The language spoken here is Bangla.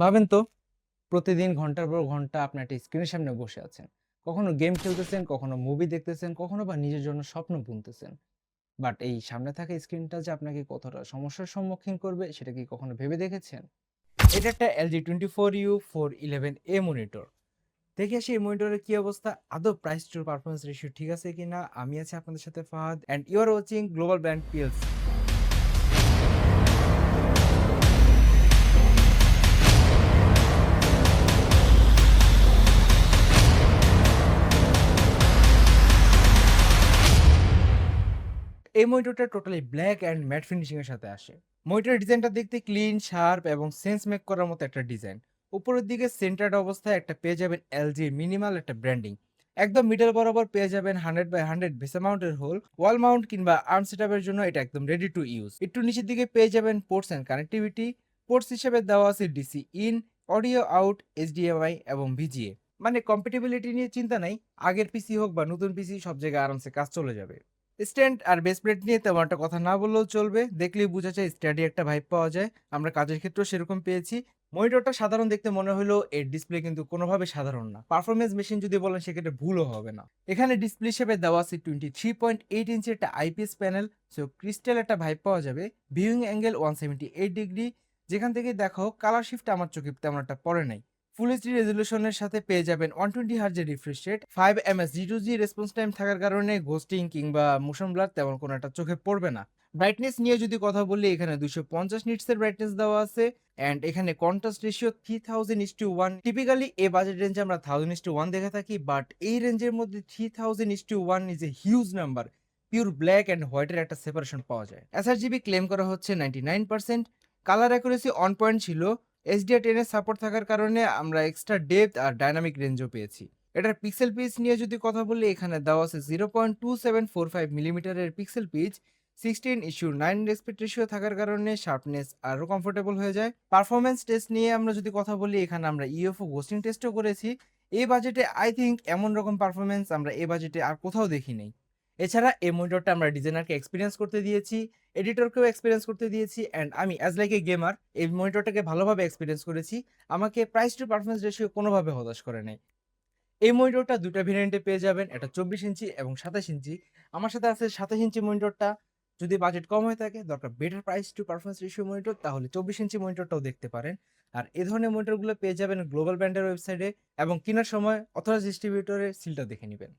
ভাবেন তো, প্রতিদিন ঘন্টার পর ঘন্টা আপনি একটা স্ক্রিনের সামনে বসে আছেন। কখনো গেম খেলতেছেন, কখনো মুভি দেখতেছেন, কখনো বা নিজের জন্য স্বপ্ন বুনতেছেন। বাট এই সামনে থাকা স্ক্রিনটা যে আপনাকে কতটা সমস্যার সম্মুখীন করবে সেটা কি কখনো ভেবে দেখেছেন? এটা একটা LG 24U411A মনিটর। দেখে আসি এই মনিটরের কি অবস্থা, আদৌ প্রাইস টু পারফরম্যান্স রেশিও ঠিক আছে কিনা। আমি আছি আপনাদের সাথে Fahad and you are watching global brand PLC। এই মনিটরটা totally black and matte finishing এর সাথে আসে। মনিটরের ডিজাইনটা দেখতে ক্লিন, শার্প এবং সেন্স মেক করার মতো একটা ডিজাইন। উপরের দিকে সেন্টার্ড অবস্থায় একটা পেয়ে যাবেন এলজি মিনিমাল একটা ব্র্যান্ডিং। একদম মিডল বরাবর পেয়ে যাবেন 100/100 ভেসা মাউন্টের হোল। ওয়াল মাউন্ট কিংবা আর্ম সেটআপের জন্য এটা একদম রেডি টু ইউজ। একটু নিচের দিকে পেয়ে যাবেন পোর্টস এন্ড কানেক্টিভিটি। পোর্টস হিসেবে দেওয়া আছে DC in, audio out, HDMI এবং VGA। মানে কম্প্যাটিবিলিটি নিয়ে চিন্তা নাই। আগের পিসি হোক বা নতুন পিসি, সব জায়গায় আরামসে কাজ চলে যাবে। স্ট্যান্ড আর বেস প্লেট নিয়ে তেমন একটা কথা না বললেও চলবে। দেখলেই বোঝা যায় স্টাডি একটা ভাইব পাওয়া যায়। আমরা কাজের ক্ষেত্রেও সেরকম পেয়েছি। মনিটরটা সাধারণ দেখতে মনে হলেও এর ডিসপ্লে কিন্তু কোনোভাবে সাধারণ না। পারফরম্যান্স মেশিন যদি বলেন সেক্ষেত্রে ভুলও হবে না। এখানে ডিসপ্লে হিসেবে দেওয়া আছে 23.8 ইঞ্চি একটা IPS প্যানেল। সো ক্রিস্টাল একটা ভাইব পাওয়া যাবে। Viewing angle 178 degree. যেখান থেকে দেখো কালার শিফট আমার চোখে তেমন একটা পড়ে নাই। ফুল এইচডি রেজলিউশনের সাথে পেয়ে যাবেন 120 হার্জের refresh rate, 5 ms G2G response time থাকার কারণে ঘোস্টিং কিংবা মোশন ব্লার তেমন কোনো একটা চোখে পড়বে না। ব্রাইটনেস নিয়ে যদি কথা বলি, এখানে 250 নিটসের ব্রাইটনেস দেওয়া আছে অ্যান্ড এখানে কন্ট্রাস্ট রেশিও 3000:1। টিপিক্যালি এই বাজেট রেঞ্জে আমরা 1000:1 দেখে থাকি, বাট এই রেঞ্জের মধ্যে 3000:1 is a huge number. Pure black and হোয়াইটের একটা সেপারেশন পাওয়া যায়। SRGB ক্লেম করা হচ্ছে 99%। কালার অ্যাকুরেসি অন পয়েন্ট ছিল। HDR10 এর সাপোর্ট থাকার কারণে আমরা এক্সট্রা ডেপথ আর ডাইনামিক রেঞ্জও পেয়েছি। এটার পিক্সেল পিচ নিয়ে যদি কথা বলি, এখানে দেওয়া আছে 0.2745 মিলিমিটারের পিক্সেল পিচ। 16:9 রেসপেক্ট রেশিও থাকার কারণে শার্পনেস আরও কমফোর্টেবল হয়ে যায়। পারফরম্যান্স টেস্ট নিয়ে আমরা যদি কথা বলি, এখানে আমরা ইউএফও গোস্টিং টেস্টও করেছি। এই বাজেটে আই থিংক এমন রকম পারফরম্যান্স আমরা এই বাজেটে আর কোথাও দেখি নাই। এছাড়া এই মনিটরটা আমরা ডিজাইনারকে এক্সপেরিয়েন্স করতে দিয়েছি, এডিটরকেও এক্সপেরিয়েন্স করতে দিয়েছি অ্যান্ড আমি অ্যাজ লাইক এ গেমার এই মনিটরটাকে ভালোভাবে এক্সপেরিয়েন্স করেছি। আমাকে প্রাইস টু পারফরম্যান্স রেশিও কোনোভাবে হতাশ করে নাই। এই মনিটরটা ২ টা ভেরিয়েন্টে পেয়ে যাবেন। একটা ২৪ ইঞ্চি এবং ২৭ ইঞ্চি। আমার সাথে আছে ২৭ ইঞ্চি মনিটরটা। যদি বাজেট কম হয়ে থাকে, দরকার better price to performance ratio monitor, তাহলে ২৪ ইঞ্চি মনিটরটাও দেখতে পারেন। আর এ ধরনের মনিটরগুলো পেয়ে যাবেন গ্লোবাল ব্র্যান্ডের ওয়েবসাইটে এবং কেনার সময় অথরাইজড ডিস্ট্রিবিউটরের সিলটা দেখে নিবেন।